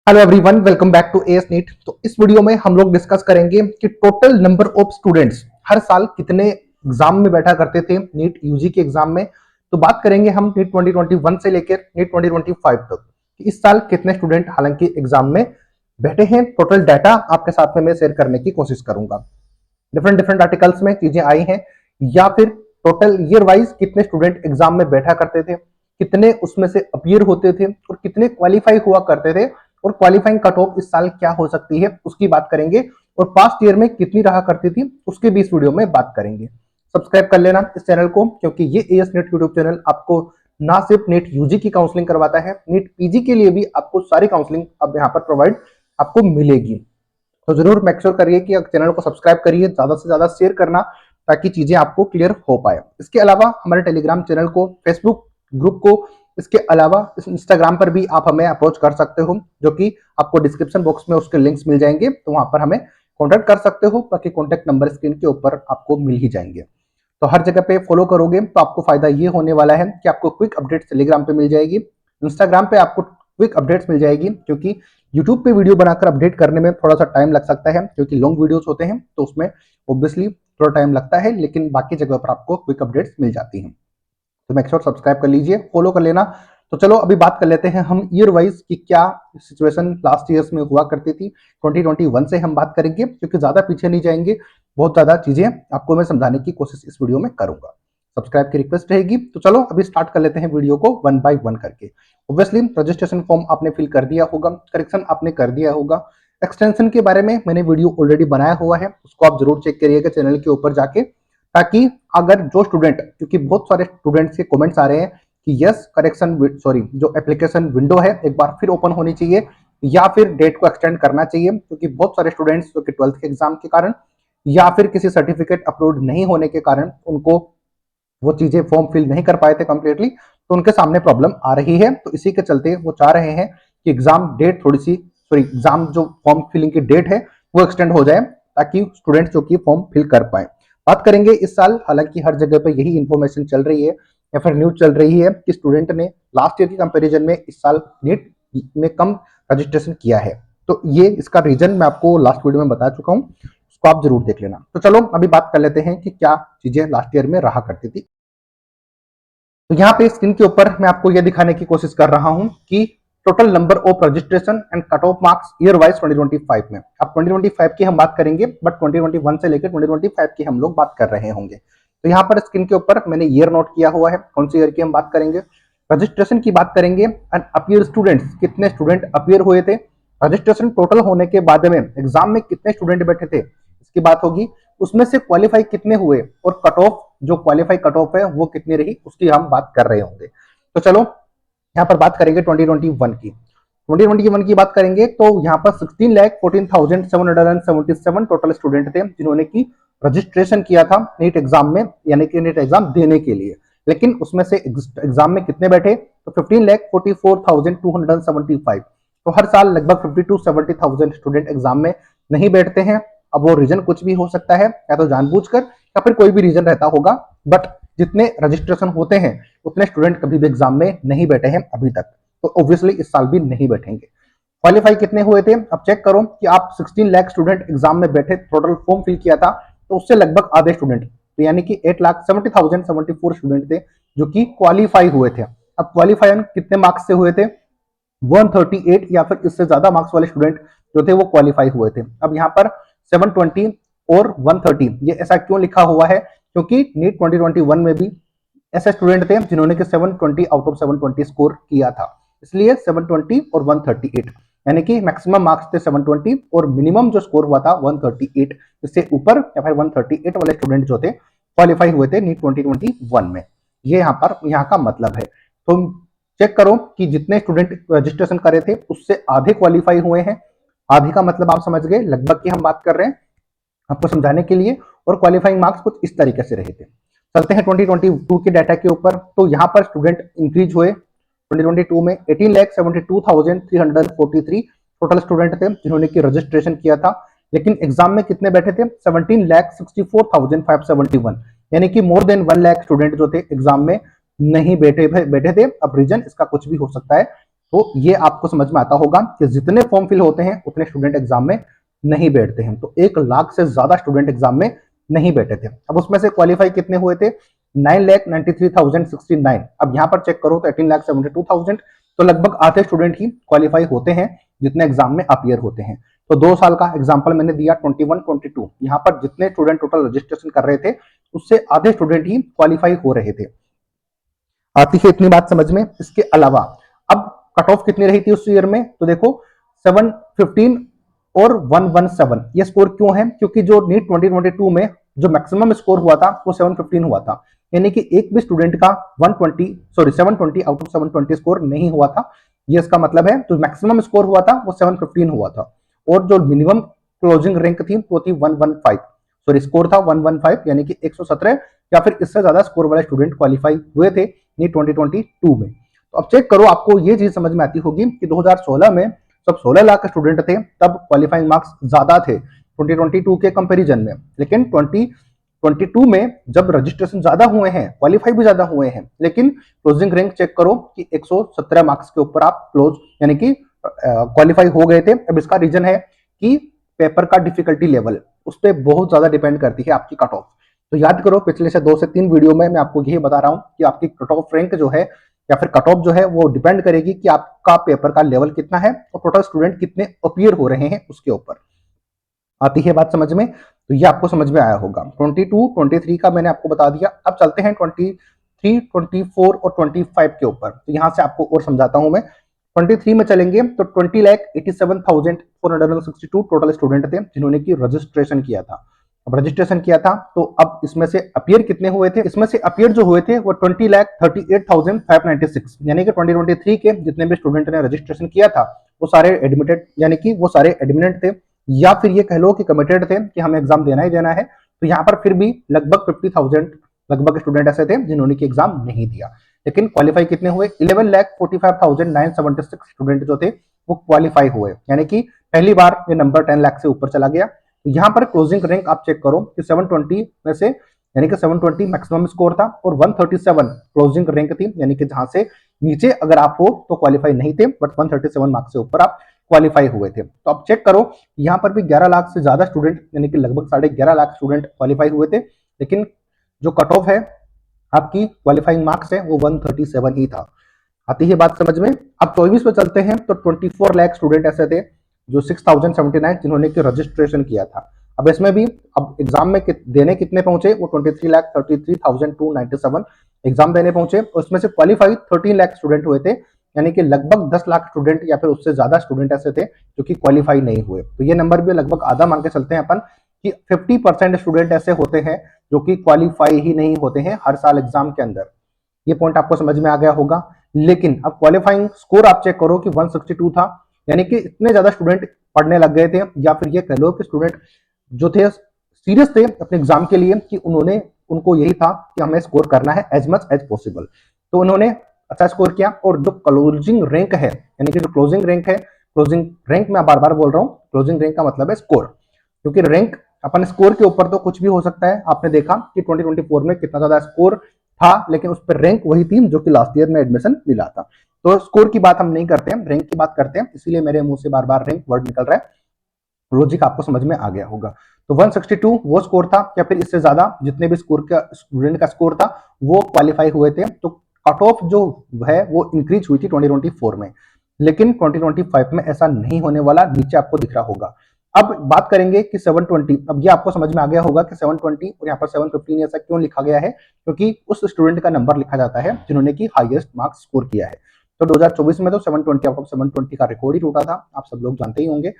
Hello everyone, welcome back to AS NEET. तो इस video में हम लोग डिस्कस करेंगे कि टोटल नंबर ऑफ स्टूडेंट्स हर साल कितने एग्जाम में बैठा करते थे नीट यूजी के एग्जाम में। तो बात करेंगे हम नीट 2021 से लेकर नीट 2025 तक कि इस साल कितने स्टूडेंट हालांकि एग्जाम में बैठे हैं। टोटल डाटा आपके साथ में मैं शेयर करने की कोशिश करूंगा। डिफरेंट डिफरेंट आर्टिकल्स में चीजें आई हैं, या फिर टोटल ईयर वाइज कितने स्टूडेंट एग्जाम में बैठा करते थे, कितने उसमें से अपीयर होते थे और कितने क्वालिफाई हुआ करते थे, और क्वालिफाइंग कट ऑफ इस साल क्या हो सकती है उसकी बात करेंगे, और पास्ट ईयर में कितनी रहा करती थी उसके भी इस वीडियो में बात करेंगे। सब्सक्राइब कर लेना इस चैनल को, क्योंकि ये एएस नेट यूट्यूब चैनल आपको ना सिर्फ नेट यूजी की काउंसलिंग करवाता है, नीट पीजी के लिए भी आपको सारी काउंसलिंग अब यहाँ पर प्रोवाइड आपको मिलेगी। तो जरूर मेक श्योर करिए कि चैनल को सब्सक्राइब करिए, ज्यादा से ज्यादा शेयर करना ताकि चीजें आपको क्लियर हो पाए। इसके अलावा हमारे टेलीग्राम चैनल को, फेसबुक ग्रुप को, इसके अलावा इंस्टाग्राम पर भी आप हमें अप्रोच कर सकते हो, जो कि आपको डिस्क्रिप्शन बॉक्स में उसके लिंक्स मिल जाएंगे, तो वहां पर हमें कॉन्टेक्ट कर सकते हो। बाकी कॉन्टेक्ट नंबर स्क्रीन के ऊपर आपको मिल ही जाएंगे। तो हर जगह पे फॉलो करोगे तो आपको फायदा ये होने वाला है कि आपको क्विक अपडेट टेलीग्राम पे मिल जाएगी, इंस्टाग्राम पे आपको क्विक अपडेट्स मिल जाएगी, क्योंकि यूट्यूब पे वीडियो बनाकर अपडेट करने में थोड़ा सा टाइम लग सकता है, क्योंकि लॉन्ग वीडियोस होते हैं तो उसमें ऑब्वियसली थोड़ा टाइम लगता है, लेकिन बाकी जगह पर आपको क्विक अपडेट्स मिल जाती हैं। तो मेक श्योर सब्सक्राइब कर लीजिए, फॉलो कर लेना। तो चलो अभी बात कर लेते हैं हम ईयर वाइज की क्या सिचुएशन लास्ट ईयर्स में हुआ करती थी। 2021 से हम बात करेंगे, क्योंकि ज्यादा पीछे नहीं जाएंगे, बहुत ज्यादा चीजें आपको मैं समझाने की कोशिश इस वीडियो में करूंगा। सब्सक्राइब की रिक्वेस्ट रहेगी। तो चलो अभी स्टार्ट कर लेते हैं वीडियो को वन बाय वन करके। ऑब्वियसली रजिस्ट्रेशन फॉर्म आपने फिल कर दिया होगा, करेक्शन आपने कर दिया होगा। एक्सटेंशन के बारे में मैंने वीडियो ऑलरेडी बनाया हुआ है, उसको आप जरूर चेक करिएगा चैनल के ऊपर जाके, ताकि अगर जो स्टूडेंट, क्योंकि बहुत सारे स्टूडेंट्स के कमेंट्स आ रहे हैं कि यस करेक्शन सॉरी जो एप्लीकेशन विंडो है एक बार फिर ओपन होनी चाहिए, या फिर डेट को एक्सटेंड करना चाहिए, क्योंकि बहुत सारे स्टूडेंट्स जो कि 12th के एग्जाम के कारण या फिर किसी सर्टिफिकेट अपलोड नहीं होने के कारण उनको वो चीजें फॉर्म फिल नहीं कर पाए थे कंप्लीटली, तो उनके सामने प्रॉब्लम आ रही है। तो इसी के चलते वो चाह रहे हैं कि एग्जाम डेट थोड़ी सी सॉरी एग्जाम जो फॉर्म फिलिंग की डेट है वो एक्सटेंड हो जाए, ताकि स्टूडेंट्स जो कि फॉर्म फिल कर पाए। बात करेंगे इस साल, हालांकि हर जगह पे यही इंफॉर्मेशन चल रही है या फिर न्यूज चल रही है कि स्टूडेंट ने लास्ट ईयर की कंपैरिजन में इस साल नीट में कम रजिस्ट्रेशन किया है। तो ये इसका रीजन मैं आपको लास्ट वीडियो में बता चुका हूँ, उसको आप जरूर देख लेना। तो चलो अभी बात कर लेते हैं कि क्या चीजें लास्ट ईयर में रहा करती थी। तो यहाँ पे स्क्रीन के ऊपर मैं आपको यह दिखाने की कोशिश कर रहा हूँ कि total number of registration and cut off marks year wise 2025 में। अब 2025 की हम बात करेंगे, बट 2021 से लेकर 2025 की हम लोग बात कर रहे होंगे। तो यहाँ पर स्क्रीन के ऊपर मैंने ईयर नोट किया हुआ है, कौन सी ईयर की हम बात करेंगे। रजिस्ट्रेशन की बात करेंगे एंड अपीयर स्टूडेंट्स, कितने स्टूडेंट अपीयर हुए थे, रजिस्ट्रेशन टोटल होने के बाद में एग्जाम में कितने स्टूडेंट बैठे थे इसकी बात होगी, उसमें से क्वालिफाई कितने हुए, और कट ऑफ जो क्वालिफाई कट ऑफ है वो कितनी रही उसकी हम बात कर रहे होंगे। तो चलो यहाँ पर बात करेंगे 2021 की। 2021 की बात करेंगे तो यहाँ पर 16,14,777 टोटल स्टूडेंट थे जिन्होंने की रजिस्ट्रेशन किया था नीट एग्जाम में, यानी कि नीट एग्जाम देने के लिए। लेकिन उसमें से एग्जाम में कितने बैठे, तो 15,44,275। तो हर साल लगभग 50 to 70,000 स्टूडेंट एग्जाम में नहीं बैठते हैं। अब वो रीजन कुछ भी हो सकता है, या तो जानबूझकर या फिर कोई भी रीजन रहता होगा, बट जितने रजिस्ट्रेशन होते हैं उतने स्टूडेंट कभी भी एग्जाम में नहीं बैठे हैं अभी तक, तो ऑब्वियसली इस साल भी नहीं बैठेंगे। क्वालिफाई कितने हुए थे, अब चेक करो कि आप 16 लाख स्टूडेंट एग्जाम में बैठे, टोटल फॉर्म फिल किया था, तो उससे लगभग आधे स्टूडेंट, तो यानी कि 8,70,074 स्टूडेंट थे जो कि क्वालिफाई हुए थे। अब क्वालिफाई कितने मार्क्स से हुए थे, 138 या फिर इससे ज्यादा मार्क्स वाले स्टूडेंट जो थे वो क्वालिफाई हुए थे। अब यहाँ पर 720 और 130 ये ऐसा क्यों लिखा हुआ है, क्योंकि नीट 2021 में भी ऐसे स्टूडेंट थे जिन्होंने कि 720 आउट ऑफ 720 स्कोर किया था, इसलिए 720 और 138, यानी कि मैक्सिमम मार्क्स थे 720 और मिनिमम जो स्कोर हुआ था 138, इससे ऊपर या फिर 138 वाले स्टूडेंट जो थे क्वालिफाई हुए थे नीट 2021 में। ये यहाँ का मतलब है। तो चेक करो कि जितने स्टूडेंट रजिस्ट्रेशन करे थे उससे आधे क्वालिफाई हुए हैं। आधे का मतलब आप समझ गए, लगभग की हम बात कर रहे हैं आपको समझाने के लिए, और क्वालिफाइंग मार्क्स कुछ इस तरीके से रहे थे। चलते हैं 2022 के डाटा के ऊपर। तो यहाँ पर स्टूडेंट इंक्रीज हुए 2022 में 18,72,343 टोटल स्टूडेंट थे जिन्होंने की रजिस्ट्रेशन किया था, लेकिन एग्जाम में कितने बैठे थे, 17,64,571, यानी कि मोर देन 1 लाख स्टूडेंट जो थे एग्जाम में नहीं बैठे थे। अब रीजन इसका कुछ भी हो सकता है, तो ये आपको समझ में आता होगा कि जितने फॉर्म फिल होते हैं उतने स्टूडेंट एग्जाम में नहीं बैठते हैं। तो 1 लाख से ज्यादा स्टूडेंट एग्जाम में नहीं बैठे थे। अब उसमें से क्वालिफाई कितने हुए थे? 9,93,069। अब यहाँ पर चेक करो तो 18,72,000, तो लगभग आधे स्टूडेंट ही क्वालिफाई होते हैं जितने एग्जाम में अपियर होते हैं। तो 2 साल का एग्जाम्पल मैंने दिया 21-22, यहाँ पर जितने स्टूडेंट टोटल रजिस्ट्रेशन कर रहे थे उससे आधे स्टूडेंट ही क्वालिफाई हो रहे थे। आती है इतनी बात समझ में। इसके अलावा अब कट ऑफ कितनी रही थी उस ईयर में? तो देखो 715 और 117। ये स्कोर क्यों है? क्योंकि जो नीट 2022 में जो मैक्सिमम स्कोर हुआ था वो 715 हुआ था, यानी कि एक भी स्टूडेंट का 720 आउट ऑफ 720 स्कोर नहीं हुआ था। ये इसका मतलब है जो मैक्सिमम स्कोर हुआ था वो 715 हुआ था, और जो मिनिमम क्लोजिंग रैंक थी वो थी 115। सॉरी, स्कोर था 115, यानी कि 117 या फिर इससे ज्यादा स्कोर वाले स्टूडेंट क्वालिफाई हुए थे नीट 2022 में। तो अब चेक करो, आपको ये चीज समझ में आती होगी कि 2016 में जब 16 लाख स्टूडेंट थे तब क्वालिफाइंग मार्क्स ज्यादा थे 2022 के कंपैरिजन में, लेकिन 2022 में जब रजिस्ट्रेशन ज्यादा हुए हैं, क्वालिफाई भी ज्यादा हुए हैं, लेकिन क्लोजिंग रैंक चेक करो कि 117 मार्क्स के ऊपर आप क्लोज यानी कि क्वालिफाई हो गए थे। अब इसका रीजन है कि पेपर का डिफिकल्टी लेवल उस पर बहुत ज्यादा डिपेंड करती है आपकी कट ऑफ। तो याद करो, पिछले से 2 से 3 वीडियो में मैं आपको यही बता रहा हूं कि आपकी कट ऑफ रैंक जो है या फिर कट ऑफ जो है वो डिपेंड करेगी कि आपका पेपर का लेवल कितना है और टोटल स्टूडेंट कितने अपीयर हो रहे हैं उसके ऊपर। आती है बात समझ में? तो ये आपको समझ में आया होगा। 22, 23 का मैंने आपको बता दिया। अब चलते हैं 23, 24 और 25 के ऊपर। तो यहां से आपको और समझाता हूं मैं। 23 में चलेंगे तो 20,87,462 टोटल स्टूडेंट थे जिन्होंने की रजिस्ट्रेशन किया था। अब रजिस्ट्रेशन किया था तो अब इसमें से अपीयर कितने हुए थे? इसमें से अपीयर जो हुए थे वो 20,38,596, यानी कि 2023 के जितने भी स्टूडेंट ने रजिस्ट्रेशन किया था वो सारे एडमिटेड, यानी कि वो सारे एडमिनेंट थे, या फिर ये कह लो कि कमिटेड थे कि हमें एग्जाम देना ही देना है। तो यहाँ पर फिर भी लगभग 50,000 लगभग स्टूडेंट ऐसे थे जिन्होंने की एग्जाम नहीं दिया, लेकिन क्वालिफाई कितने हुए? 11,45,976 स्टूडेंट जो थे वो क्वालिफाई हुए, यानी कि पहली बार ये नंबर 10 लाख से ऊपर चला गया। तो यहाँ पर क्लोजिंग रैंक आप चेक करो कि 720 में से, यानी कि 720 मैक्सिमम स्कोर था और 137 क्लोजिंग रैंक थी, यानी कि जहां से नीचे अगर आप हो तो क्वालिफाई नहीं थे, बट 137 मार्क्स से ऊपर आप क्वालिफाई हुए थे। तो आप चेक करो, यहाँ पर भी 11 लाख से ज्यादा स्टूडेंट, यानी कि लगभग 11.5 लाख स्टूडेंट क्वालिफाई हुए थे, लेकिन जो कट ऑफ है आपकी क्वालिफाइंग मार्क्स है वो 137 ही था। आती है बात समझ में? अब 24 पे चलते हैं तो 24 लाख स्टूडेंट ऐसे थे जो 6,079 जिन्होंने की रजिस्ट्रेशन किया था। अब इसमें भी अब एग्जाम में देने कितने पहुंचे? वो 23,33,297 एग्जाम देने पहुंचे, और उसमें से क्वालिफाई 13 लाख स्टूडेंट हुए थे, यानी कि लगभग 10 लाख स्टूडेंट या फिर उससे ज्यादा स्टूडेंट ऐसे थे जो कि क्वालिफाई नहीं हुए। तो ये नंबर भी लगभग आधा मान के चलते हैं अपन कि 50% स्टूडेंट ऐसे होते हैं जो कि क्वालिफाई ही नहीं होते हैं हर साल एग्जाम के अंदर। ये पॉइंट आपको समझ में आ गया होगा। लेकिन अब क्वालिफाइंग स्कोर आप चेक करो कि 162 था, यानी कि इतने ज्यादा स्टूडेंट पढ़ने लग गए थे, या फिर ये कह लो कि स्टूडेंट जो थे सीरियस थे अपने एग्जाम के लिए कि उनको यही था कि हमें स्कोर करना है एज मच एज पॉसिबल। तो उन्होंने अच्छा स्कोर किया, और जो क्लोजिंग रैंक है, यानी कि जो क्लोजिंग रैंक है, क्लोजिंग रैंक मैं बार बार बोल रहा हूँ, क्लोजिंग रैंक का मतलब है स्कोर, क्योंकि रैंक अपन स्कोर के ऊपर तो कुछ भी हो सकता है। आपने देखा कि 2024 में कितना ज्यादा स्कोर था, लेकिन उस पर रैंक वही थी जो कि लास्ट ईयर में एडमिशन मिला था। तो स्कोर की बात हम नहीं करते हैं, रैंक की बात करते हैं, इसीलिए मेरे मुंह से बार बार रैंक वर्ड निकल रहा है। लॉजिक आपको समझ में आ गया होगा। तो 162 वो स्कोर था, या फिर इससे ज्यादा जितने भी स्कोर का स्टूडेंट का स्कोर था वो क्वालिफाई हुए थे। तो कट ऑफ जो है वो इंक्रीज हुई थी 2024 में, लेकिन 2025 में ऐसा नहीं होने वाला, नीचे आपको दिख रहा होगा। अब बात करेंगे कि 720। अब ये आपको समझ में आ गया होगा कि 720 और यहाँ पर 715 ऐसा क्यों लिखा गया है, क्योंकि उस स्टूडेंट का नंबर लिखा जाता है जिन्होंने की हाईएस्ट मार्क्स स्कोर किया है। तो 2024 में तो 720 आउट ऑफ 720 का रिकॉर्ड ही टूटा था, आप सब लोग जानते ही होंगे,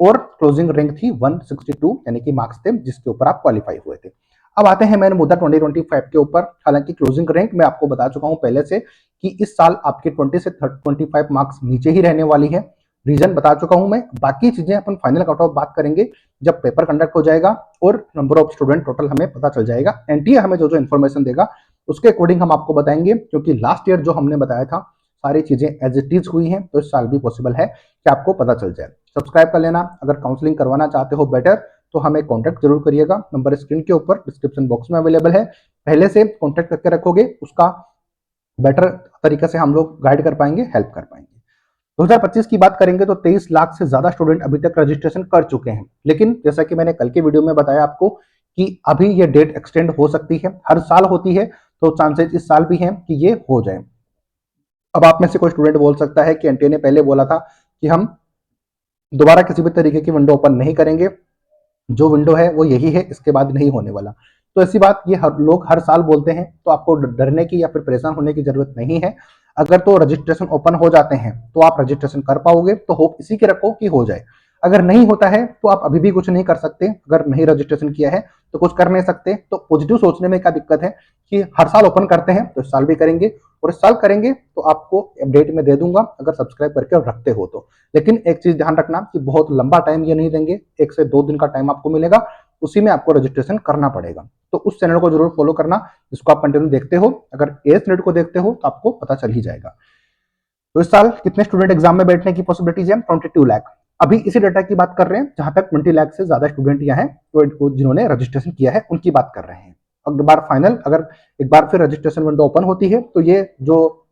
और क्लोजिंग रैंक थी 162, यानी कि मार्क्स थे जिसके ऊपर आप क्वालिफाई हुए थे। अब आते हैं मेन मुद्दा 2025 के ऊपर। हालांकि क्लोजिंग रैंक मैं आपको बता चुका हूं पहले से कि इस साल आपके 20 से 25 मार्क्स नीचे ही रहने वाली है, रीजन बता चुका हूं मैं। बाकी चीजें अपन फाइनल कट ऑफ बात करेंगे जब पेपर कंडक्ट हो जाएगा और नंबर ऑफ स्टूडेंट टोटल हमें पता चल जाएगा। एनटीए हमें जो जो इन्फॉर्मेशन देगा उसके अकॉर्डिंग हम आपको बताएंगे, क्योंकि लास्ट ईयर जो हमने बताया था सारी चीजें एज इट इज हुई हैं, तो इस साल भी पॉसिबल है कि आपको पता चल जाए। सब्सक्राइब कर लेना। अगर काउंसलिंग करवाना चाहते हो बेटर तो हमें कांटेक्ट जरूर करिएगा, नंबर स्क्रीन के ऊपर डिस्क्रिप्शन बॉक्स में अवेलेबल है। पहले से कांटेक्ट करके रखोगे उसका बेटर तरीके से हम लोग गाइड कर पाएंगे, हेल्प कर पाएंगे। 2025 की बात करेंगे तो 23 लाख से ज्यादा स्टूडेंट अभी तक रजिस्ट्रेशन कर चुके हैं, लेकिन जैसा कि मैंने कल के वीडियो में बताया आपको कि अभी ये डेट एक्सटेंड हो सकती है, हर साल होती है, तो चांसेस इस साल भी हैं कि ये हो जाए। अब आप में से कोई स्टूडेंट बोल सकता है कि एनटीए ने पहले बोला था कि हम दोबारा किसी भी तरीके की विंडो ओपन नहीं करेंगे, जो विंडो है वो यही है, इसके बाद नहीं होने वाला। तो ऐसी बात ये हर लोग हर साल बोलते हैं, तो आपको डरने की या फिर परेशान होने की जरूरत नहीं है। अगर तो रजिस्ट्रेशन ओपन हो जाते हैं तो आप रजिस्ट्रेशन कर पाओगे, तो होप इसी के रखो कि हो जाए। अगर नहीं होता है तो आप अभी भी कुछ नहीं कर सकते, अगर नहीं रजिस्ट्रेशन किया है तो कुछ कर नहीं सकते। तो पॉजिटिव सोचने में क्या दिक्कत है कि हर साल ओपन करते हैं तो इस साल भी करेंगे, और इस साल करेंगे तो आपको अपडेट में दे दूंगा अगर सब्सक्राइब करके रखते हो तो। लेकिन एक चीज ध्यान रखना कि बहुत लंबा टाइम ये नहीं देंगे, 1 से 2 दिन का टाइम आपको मिलेगा, उसी में आपको रजिस्ट्रेशन करना पड़ेगा। तो उस चैनल को जरूर फॉलो करना जिसको आप कंटिन्यू देखते हो। अगर एस नेट को देखते हो तो आपको पता चल ही जाएगा। तो इस साल कितने स्टूडेंट एग्जाम में बैठने की पॉसिबिलिटीज है? 22 लाख। अभी इसी डेटा की बात कर रहे हैं जहां तक 20 लाख से ज्यादा स्टूडेंट यहाँ हैं, तो जिन्होंने रजिस्ट्रेशन किया है उनकी बात कर रहे हैं। अब बार फाइनल अगर एक बार फिर रजिस्ट्रेशन विंडो ओपन होती है तो ये जो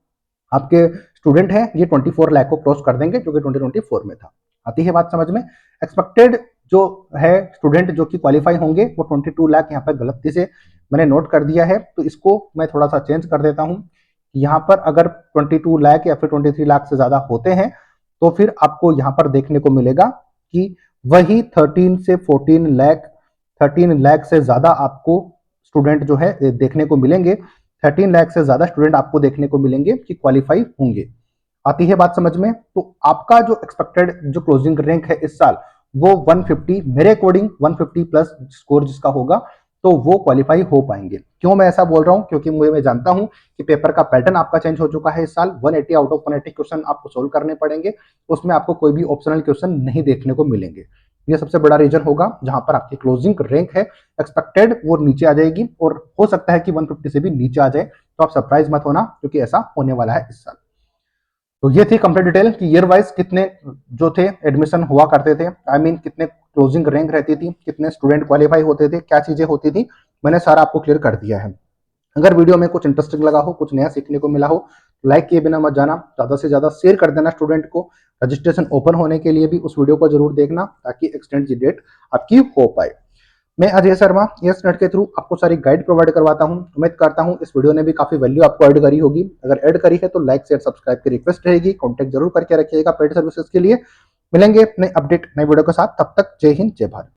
आपके स्टूडेंट हैं ये 24 लाख को क्रॉस कर देंगे, जो कि 2024 में था। आती है बात समझ में? एक्सपेक्टेड जो है स्टूडेंट जो कि क्वालिफाई होंगे वो 22 लाख यहाँ पर गलती से मैंने नोट कर दिया है, तो इसको मैं थोड़ा सा चेंज कर देता हूँ। यहाँ पर अगर 22 लाख या फिर 23 लाख से ज्यादा होते हैं तो फिर आपको यहाँ पर देखने को मिलेगा कि वही 13 लाख से ज्यादा आपको स्टूडेंट जो है देखने को मिलेंगे। 13 लाख से ज्यादा स्टूडेंट आपको देखने को मिलेंगे कि क्वालिफाई होंगे। आती है बात समझ में? तो आपका जो एक्सपेक्टेड जो क्लोजिंग रैंक है इस साल वो 150, मेरे अकॉर्डिंग 150 प्लस स्कोर जिसका होगा तो वो क्वालिफाई हो पाएंगे। क्यों मैं ऐसा बोल रहा हूं? क्योंकि मैं जानता हूं कि पेपर का पैटर्न आपका चेंज हो चुका है इस साल। 180 आउट ऑफ 180 क्वेश्चन आपको सोल्व करने पड़ेंगे, उसमें आपको कोई भी ऑप्शनल क्वेश्चन नहीं देखने को मिलेंगे। ये सबसे बड़ा रीजन होगा जहां पर आपकी क्लोजिंग रैंक है एक्सपेक्टेड वो नीचे आ जाएगी, और हो सकता है कि 150 से भी नीचे आ जाए। तो आप सरप्राइज मत होना, क्योंकि ऐसा होने वाला है इस साल। तो ये थी कंप्लीट डिटेल कि ईयर वाइज कितने जो थे एडमिशन हुआ करते थे, आई मीन कितने क्लोजिंग रैंक रहती थी, कितने स्टूडेंट क्वालिफाई होते थे, क्या चीजें होती थी, मैंने सारा आपको क्लियर कर दिया है। अगर वीडियो में कुछ इंटरेस्टिंग लगा हो, कुछ नया सीखने को मिला हो, लाइक किए बिना मत जाना, ज्यादा से ज्यादा शेयर कर देना स्टूडेंट को। रजिस्ट्रेशन ओपन होने के लिए भी उस वीडियो को जरूर देखना ताकि एक्सटेंड की डेट आपकी हो पाए। मैं अजय शर्मा यस नेट के थ्रू आपको सारी गाइड प्रोवाइड करवाता हूं। उम्मीद करता हूं इस वीडियो ने भी काफी वैल्यू आपको ऐड करी होगी। अगर ऐड करी है तो लाइक शेयर सब्सक्राइब की रिक्वेस्ट रहेगी, कॉन्टेक्ट जरूर करके रखिएगा पेड सर्विसेज के लिए। मिलेंगे नए अपडेट नए वीडियो के साथ, तब तक जय हिंद जय भारत।